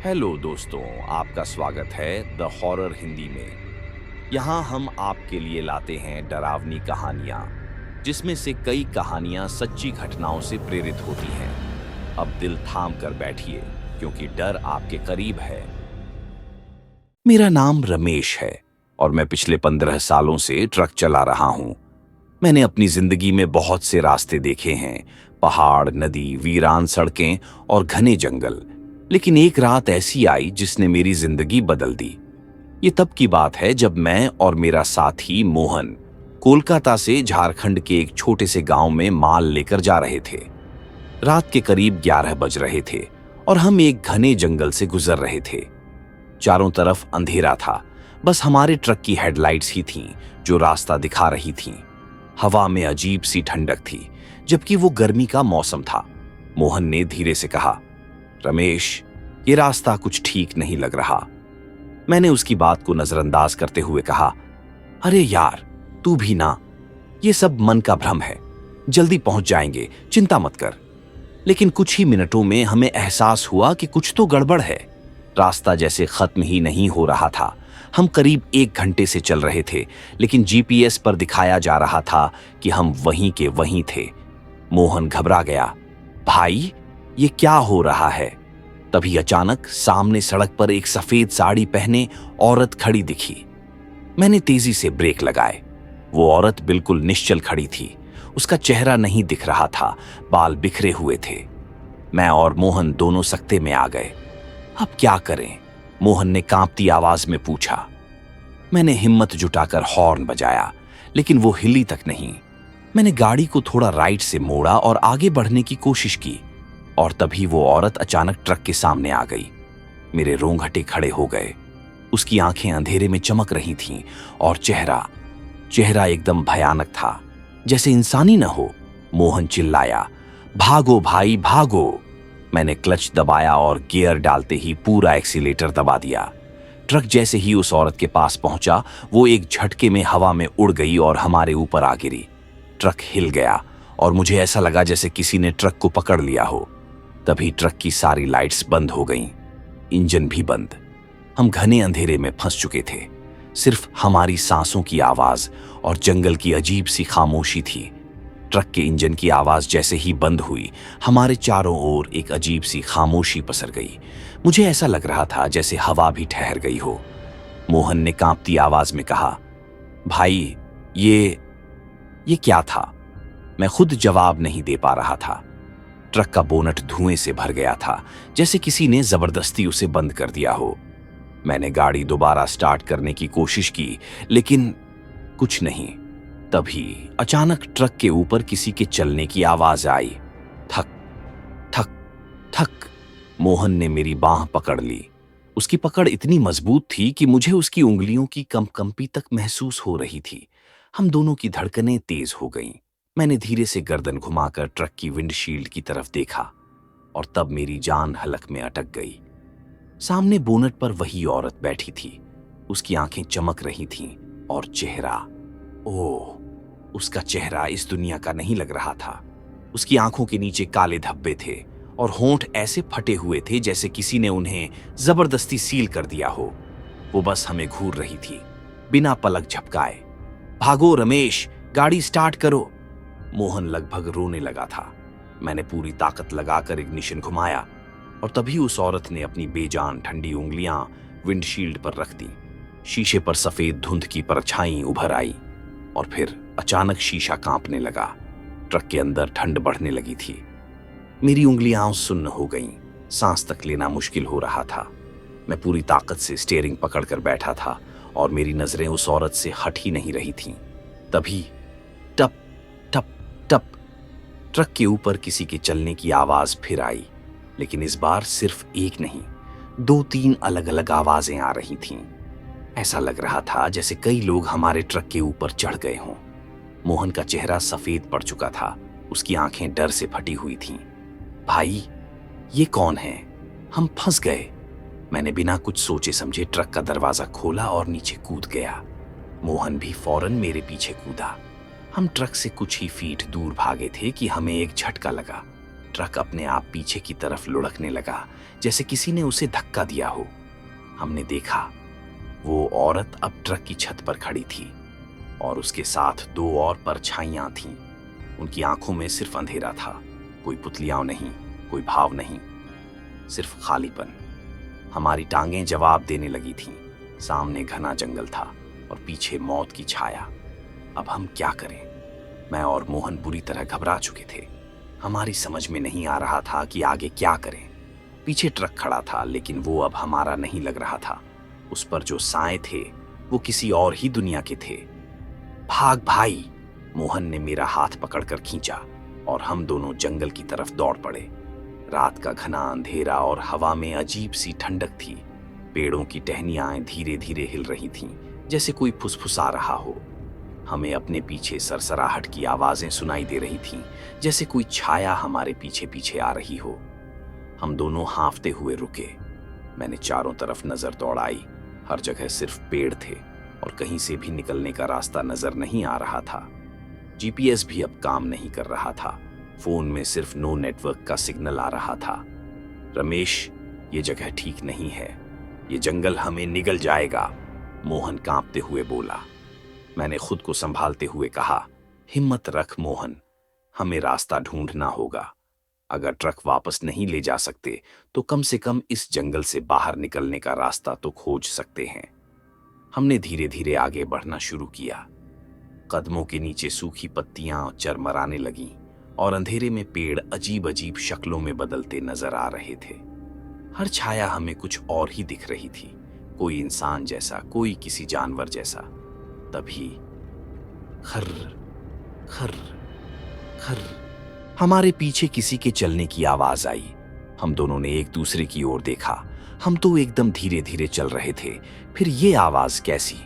Hello दोस्तों, आपका स्वागत है द हॉरर हिंदी में। यहाँ हम आपके लिए लाते हैं डरावनी कहानियाँ, जिसमें से कई कहानियाँ सच्ची घटनाओं से प्रेरित होती हैं। अब दिल थाम कर बैठिए, क्योंकि डर आपके करीब है। मेरा नाम रमेश है और मैं पिछले 15 सालों से ट्रक चला रहा हूँ। मैंने अपनी जिंदगी में बहुत से रास्ते देखे हैं, पहाड़, नदी, वीरान सड़कें और घने जंगल। लेकिन एक रात ऐसी आई जिसने मेरी जिंदगी बदल दी। ये तब की बात है जब मैं और मेरा साथी मोहन कोलकाता से झारखंड के एक छोटे से गांव में माल लेकर जा रहे थे। रात के करीब 11 बज रहे थे और हम एक घने जंगल से गुजर रहे थे। चारों तरफ अंधेरा था, बस हमारे ट्रक की हेडलाइट्स ही थीं जो रास्ता दिखा रही थीं। हवा में अजीब सी ठंडक थी, जबकि वो गर्मी का मौसम था। मोहन ने धीरे से कहा, रमेश, ये रास्ता कुछ ठीक नहीं लग रहा। मैंने उसकी बात को नजरअंदाज करते हुए कहा, अरे यार, तू भी ना, ये सब मन का भ्रम है, जल्दी पहुंच जाएंगे, चिंता मत कर। लेकिन कुछ ही मिनटों में हमें एहसास हुआ कि कुछ तो गड़बड़ है। रास्ता जैसे खत्म ही नहीं हो रहा था। हम करीब 1 घंटे से चल रहे थे, लेकिन जीपीएस पर दिखाया जा रहा था कि हम वहीं के वहीं थे। मोहन घबरा गया, भाई, ये क्या हो रहा है? तभी अचानक सामने सड़क पर एक सफेद साड़ी पहने औरत खड़ी दिखी। मैंने तेजी से ब्रेक लगाए। वो औरत बिल्कुल निश्चल खड़ी थी। उसका चेहरा नहीं दिख रहा था, बाल बिखरे हुए थे। मैं और मोहन दोनों सकते में आ गए। अब क्या करें? मोहन ने कांपती आवाज में पूछा। मैंने हिम्मत जुटाकर हॉर्न बजाया, लेकिन वो हिली तक नहीं। मैंने गाड़ी को थोड़ा राइट से मोड़ा और आगे बढ़ने की कोशिश की, और तभी वो औरत अचानक ट्रक के सामने आ गई। मेरे रोंगटे खड़े हो गए। उसकी आंखें अंधेरे में चमक रही थीं और चेहरा एकदम भयानक था, जैसे इंसानी न हो। मोहन चिल्लाया, भागो भाई, भागो। मैंने क्लच दबाया और गियर डालते ही पूरा एक्सीलेटर दबा दिया। ट्रक जैसे ही उस औरत के पास पहुंचा, वो एक झटके में हवा में उड़ गई और हमारे ऊपर आ गिरी। ट्रक हिल गया और मुझे ऐसा लगा जैसे किसी ने ट्रक को पकड़ लिया हो। तभी ट्रक की सारी लाइट्स बंद हो गईं, इंजन भी बंद। हम घने अंधेरे में फंस चुके थे। सिर्फ हमारी सांसों की आवाज और जंगल की अजीब सी खामोशी थी। ट्रक के इंजन की आवाज जैसे ही बंद हुई, हमारे चारों ओर एक अजीब सी खामोशी पसर गई। मुझे ऐसा लग रहा था जैसे हवा भी ठहर गई हो। मोहन ने कांपती आवाज में कहा, भाई, ये क्या था? मैं खुद जवाब नहीं दे पा रहा था। ट्रक का बोनट धुएं से भर गया था, जैसे किसी ने जबरदस्ती उसे बंद कर दिया हो। मैंने गाड़ी दोबारा स्टार्ट करने की कोशिश की, लेकिन कुछ नहीं। तभी अचानक ट्रक के ऊपर किसी के चलने की आवाज आई। थक थक थक। मोहन ने मेरी बांह पकड़ ली। उसकी पकड़ इतनी मजबूत थी कि मुझे उसकी उंगलियों की कंपकंपी तक महसूस हो रही थी। हम दोनों की धड़कनें तेज हो गईं। मैंने धीरे से गर्दन घुमाकर ट्रक की विंडशील्ड की तरफ देखा, और तब मेरी जान हलक में अटक गई। सामने बोनट पर वही औरत बैठी थी। उसकी आंखें चमक रही थीं और चेहरा, ओह, उसका चेहरा इस दुनिया का नहीं लग रहा था। उसकी आंखों के नीचे काले धब्बे थे और होंठ ऐसे फटे हुए थे जैसे किसी ने उन्हें जबरदस्ती सील कर दिया हो। वो बस हमें घूर रही थी, बिना पलक झपकाए। भागो रमेश, गाड़ी स्टार्ट करो। मोहन लगभग रोने लगा था। मैंने पूरी ताकत लगाकर इग्निशन घुमाया, और तभी उस औरत ने अपनी बेजान ठंडी उंगलियां विंडशील्ड पर रख दी। शीशे पर सफेद धुंध की परछाई उभर आई, और फिर अचानक शीशा कांपने लगा। ट्रक के अंदर ठंड बढ़ने लगी थी। मेरी उंगलियां सुन्न हो गईं, सांस तक लेना मुश्किल हो रहा था। मैं पूरी ताकत से स्टीयरिंग पकड़कर बैठा था, और मेरी नजरें उस औरत से हट ही नहीं रही थीं। तभी टप टप टप, ट्रक के ऊपर किसी के चलने की आवाज फिर आई, लेकिन इस बार सिर्फ एक नहीं, 2-3 अलग अलग आवाजें आ रही थीं। ऐसा लग रहा था जैसे कई लोग हमारे ट्रक के ऊपर चढ़ गए हों। मोहन का चेहरा सफेद पड़ चुका था, उसकी आंखें डर से फटी हुई थीं। भाई, ये कौन है? हम फंस गए। मैंने बिना कुछ सोचे समझे ट्रक का दरवाजा खोला और नीचे कूद गया। मोहन भी फौरन मेरे पीछे कूदा। हम ट्रक से कुछ ही फीट दूर भागे थे कि हमें एक झटका लगा। ट्रक अपने आप पीछे की तरफ लुढ़कने लगा, जैसे किसी ने उसे धक्का दिया हो। हमने देखा वो औरत अब ट्रक की छत पर खड़ी थी और उसके साथ दो और परछाइयां थीं। उनकी आंखों में सिर्फ अंधेरा था, कोई पुतलियां नहीं, कोई भाव नहीं, सिर्फ खालीपन। हमारी टांगें जवाब देने लगी थीं। सामने घना जंगल था और पीछे मौत की छाया। अब हम क्या करें? मैं और मोहन बुरी तरह घबरा चुके थे। हमारी समझ में नहीं आ रहा था कि आगे क्या करें। पीछे ट्रक खड़ा था, लेकिन वो अब हमारा नहीं लग रहा था। उस पर जो साए थे वो किसी और ही दुनिया के थे। भाग भाई! मोहन ने मेरा हाथ पकड़कर खींचा और हम दोनों जंगल की तरफ दौड़ पड़े। रात का घना अंधेरा और हवा में अजीब सी ठंडक थी। पेड़ों की टहनियां धीरे धीरे हिल रही थीं, जैसे कोई फुसफुसा रहा हो। हमें अपने पीछे सरसराहट की आवाजें सुनाई दे रही थीं, जैसे कोई छाया हमारे पीछे पीछे आ रही हो। हम दोनों हांफते हुए रुके। मैंने चारों तरफ नजर दौड़ाई। हर जगह सिर्फ पेड़ थे और कहीं से भी निकलने का रास्ता नजर नहीं आ रहा था। जीपीएस भी अब काम नहीं कर रहा था। फोन में सिर्फ नो नेटवर्क का सिग्नल आ रहा था। रमेश, ये जगह ठीक नहीं है। ये जंगल हमें निगल जाएगा, मोहन कांपते हुए बोला। मैंने खुद को संभालते हुए कहा, हिम्मत रख मोहन, हमें रास्ता ढूंढना होगा। अगर ट्रक वापस नहीं ले जा सकते तो कम से कम इस जंगल से बाहर निकलने का रास्ता तो खोज सकते हैं। हमने धीरे धीरे आगे बढ़ना शुरू किया। कदमों के नीचे सूखी पत्तियां चरमराने लगीं और अंधेरे में पेड़ अजीब अजीब शक्लों में बदलते नजर आ रहे थे। हर छाया हमें कुछ और ही दिख रही थी, कोई इंसान जैसा, कोई किसी जानवर जैसा। तभी खर्र खर्र खर्र हमारे पीछे किसी के चलने की आवाज आई। हम दोनों ने एक दूसरे की ओर देखा। हम तो एकदम धीरे धीरे चल रहे थे, फिर ये आवाज कैसी?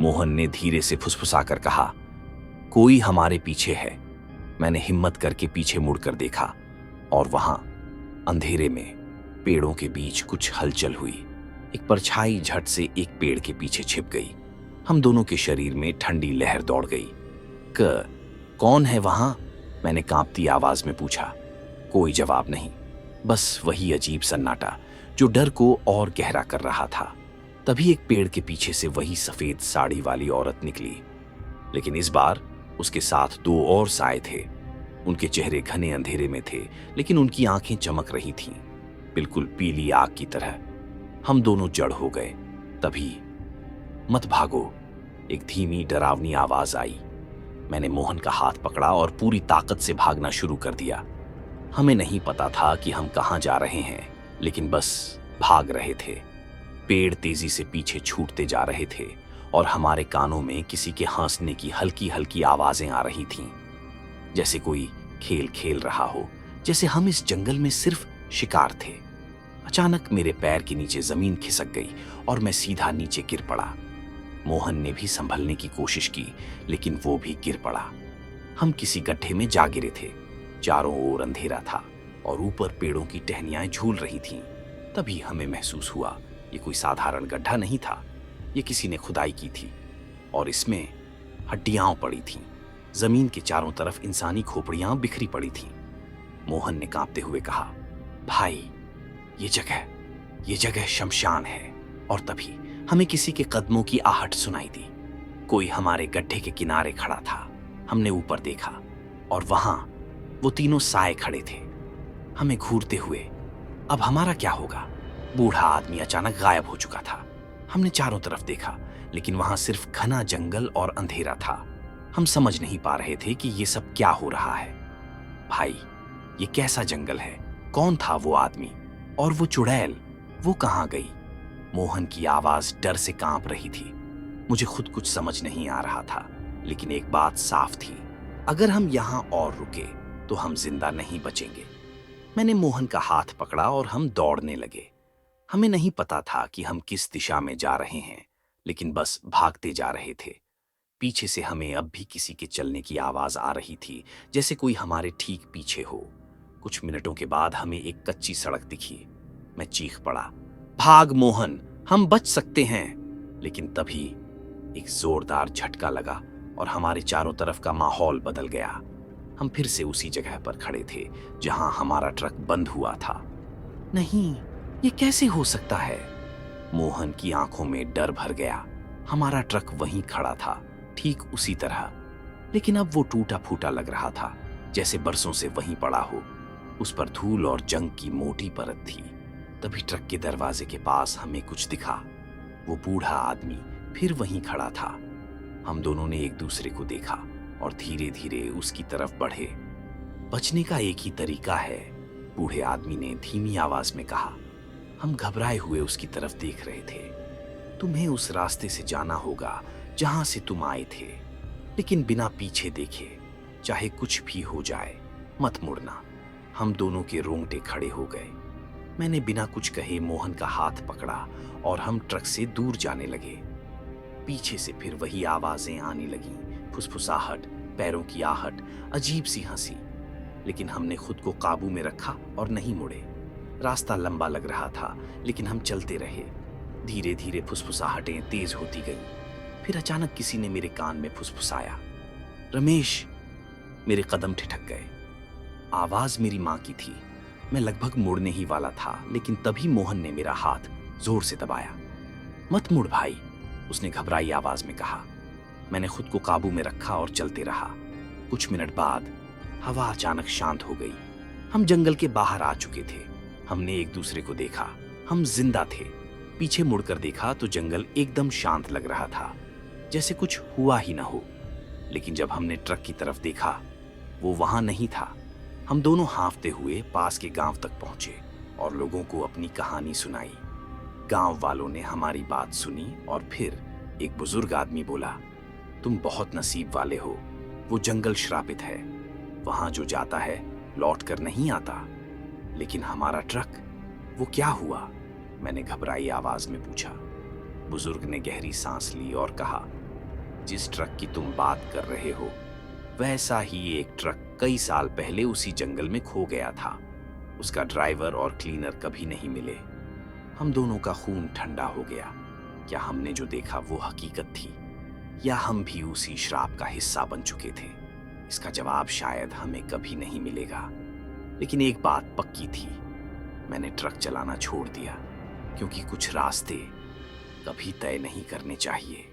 मोहन ने धीरे से फुसफुसाकर कहा, कोई हमारे पीछे है। मैंने हिम्मत करके पीछे मुड़कर देखा और वहां अंधेरे में पेड़ों के बीच कुछ हलचल हुई। एक परछाई झट से एक पेड़ के पीछे छिप गई। हम दोनों के शरीर में ठंडी लहर दौड़ गई। कौन है वहां? मैंने कांपती आवाज में पूछा। कोई जवाब नहीं, बस वही अजीब सन्नाटा जो डर को और गहरा कर रहा था। तभी एक पेड़ के पीछे से वही सफेद साड़ी वाली औरत निकली, लेकिन इस बार उसके साथ दो और साए थे। उनके चेहरे घने अंधेरे में थे, लेकिन उनकी आंखें चमक रही थीं, बिल्कुल पीली आग की तरह। हम दोनों जड़ हो गए। तभी मत भागो, एक धीमी डरावनी आवाज आई। मैंने मोहन का हाथ पकड़ा और पूरी ताकत से भागना शुरू कर दिया। हमें नहीं पता था कि हम कहां जा रहे हैं, लेकिन बस भाग रहे थे। पेड़ तेजी से पीछे छूटते जा रहे थे और हमारे कानों में किसी के हंसने की हल्की हल्की आवाजें आ रही थीं, जैसे कोई खेल खेल रहा हो, जैसे हम इस जंगल में सिर्फ शिकार थे। अचानक मेरे पैर के नीचे जमीन खिसक गई और मैं सीधा नीचे गिर पड़ा। मोहन ने भी संभलने की कोशिश की, लेकिन वो भी गिर पड़ा। हम किसी गड्ढे में जा गिरे थे। चारों ओर अंधेरा था और ऊपर पेड़ों की टहनियां झूल रही थीं। तभी हमें महसूस हुआ ये कोई साधारण गड्ढा नहीं था, ये किसी ने खुदाई की थी और इसमें हड्डियां पड़ी थीं। जमीन के चारों तरफ इंसानी खोपड़ियां बिखरी पड़ी थीं। मोहन ने कांपते हुए कहा, भाई, ये जगह शमशान है। और तभी हमें किसी के कदमों की आहट सुनाई दी। कोई हमारे गड्ढे के किनारे खड़ा था। हमने ऊपर देखा और वहां वो तीनों साए खड़े थे, हमें घूरते हुए। अब हमारा क्या होगा? बूढ़ा आदमी अचानक गायब हो चुका था। हमने चारों तरफ देखा, लेकिन वहां सिर्फ घना जंगल और अंधेरा था। हम समझ नहीं पा रहे थे कि ये सब क्या हो रहा है। भाई, ये कैसा जंगल है? कौन था वो आदमी? और वो चुड़ैल, वो कहां गई? मोहन की आवाज डर से कांप रही थी। मुझे खुद कुछ समझ नहीं आ रहा था, लेकिन एक बात साफ थी, अगर हम यहां और रुके तो हम जिंदा नहीं बचेंगे। मैंने मोहन का हाथ पकड़ा और हम दौड़ने लगे। हमें नहीं पता था कि हम किस दिशा में जा रहे हैं, लेकिन बस भागते जा रहे थे। पीछे से हमें अब भी किसी के चलने की आवाज आ रही थी, जैसे कोई हमारे ठीक पीछे हो। कुछ मिनटों के बाद हमें एक कच्ची सड़क दिखी। मैं चीख पड़ा, भाग मोहन, हम बच सकते हैं। लेकिन तभी एक जोरदार झटका लगा और हमारे चारों तरफ का माहौल बदल गया। हम फिर से उसी जगह पर खड़े थे जहां हमारा ट्रक बंद हुआ था। नहीं, ये कैसे हो सकता है? मोहन की आंखों में डर भर गया। हमारा ट्रक वहीं खड़ा था, ठीक उसी तरह, लेकिन अब वो टूटा फूटा लग रहा था, जैसे बरसों से वहीं पड़ा हो। उस पर धूल और जंग की मोटी परत थी। तभी ट्रक के दरवाजे के पास हमें कुछ दिखा। वो बूढ़ा आदमी फिर वहीं खड़ा था। हम दोनों ने एक दूसरे को देखा और धीरे धीरे उसकी तरफ बढ़े। बचने का एक ही तरीका है, बूढ़े आदमी ने धीमी आवाज में कहा। हम घबराए हुए उसकी तरफ देख रहे थे। तुम्हें उस रास्ते से जाना होगा जहां से तुम आए थे, लेकिन बिना पीछे देखे, चाहे कुछ भी हो जाए, मत मुड़ना। हम दोनों के रोंगटे खड़े हो गए। मैंने बिना कुछ कहे मोहन का हाथ पकड़ा और हम ट्रक से दूर जाने लगे। पीछे से फिर वही आवाजें आने लगीं, फुसफुसाहट, पैरों की आहट, अजीब सी हंसी। लेकिन हमने खुद को काबू में रखा और नहीं मुड़े। रास्ता लंबा लग रहा था, लेकिन हम चलते रहे। धीरे धीरे फुसफुसाहटें तेज होती गईं। फिर अचानक किसी ने मेरे कान में फुसफुसाया, रमेश। मेरे कदम ठिठक गए। आवाज मेरी माँ की थी। मैं लगभग मुड़ने ही वाला था, लेकिन तभी मोहन ने मेरा हाथ जोर से दबाया। मत मुड़ भाई, उसने घबराई आवाज में कहा। मैंने खुद को काबू में रखा और चलते रहा। कुछ मिनट बाद हवा अचानक शांत हो गई। हम जंगल के बाहर आ चुके थे। हमने एक दूसरे को देखा। हम जिंदा थे। पीछे मुड़कर देखा तो जंगल एकदम शांत लग रहा था, जैसे कुछ हुआ ही ना हो। लेकिन जब हमने ट्रक की तरफ देखा, वो वहां नहीं था। हम दोनों हांफते हुए पास के गांव तक पहुंचे और लोगों को अपनी कहानी सुनाई। गांव वालों ने हमारी बात सुनी और फिर एक बुजुर्ग आदमी बोला, तुम बहुत नसीब वाले हो। वो जंगल श्रापित है, वहां जो जाता है लौट कर नहीं आता। लेकिन हमारा ट्रक, वो क्या हुआ? मैंने घबराई आवाज में पूछा। बुजुर्ग ने गहरी सांस ली और कहा, जिस ट्रक की तुम बात कर रहे हो, वैसा ही एक ट्रक कई साल पहले उसी जंगल में खो गया था। उसका ड्राइवर और क्लीनर कभी नहीं मिले। हम दोनों का खून ठंडा हो गया। क्या हमने जो देखा वो हकीकत थी, या हम भी उसी श्राप का हिस्सा बन चुके थे? इसका जवाब शायद हमें कभी नहीं मिलेगा। लेकिन एक बात पक्की थी, मैंने ट्रक चलाना छोड़ दिया, क्योंकि कुछ रास्ते कभी तय नहीं करने चाहिए।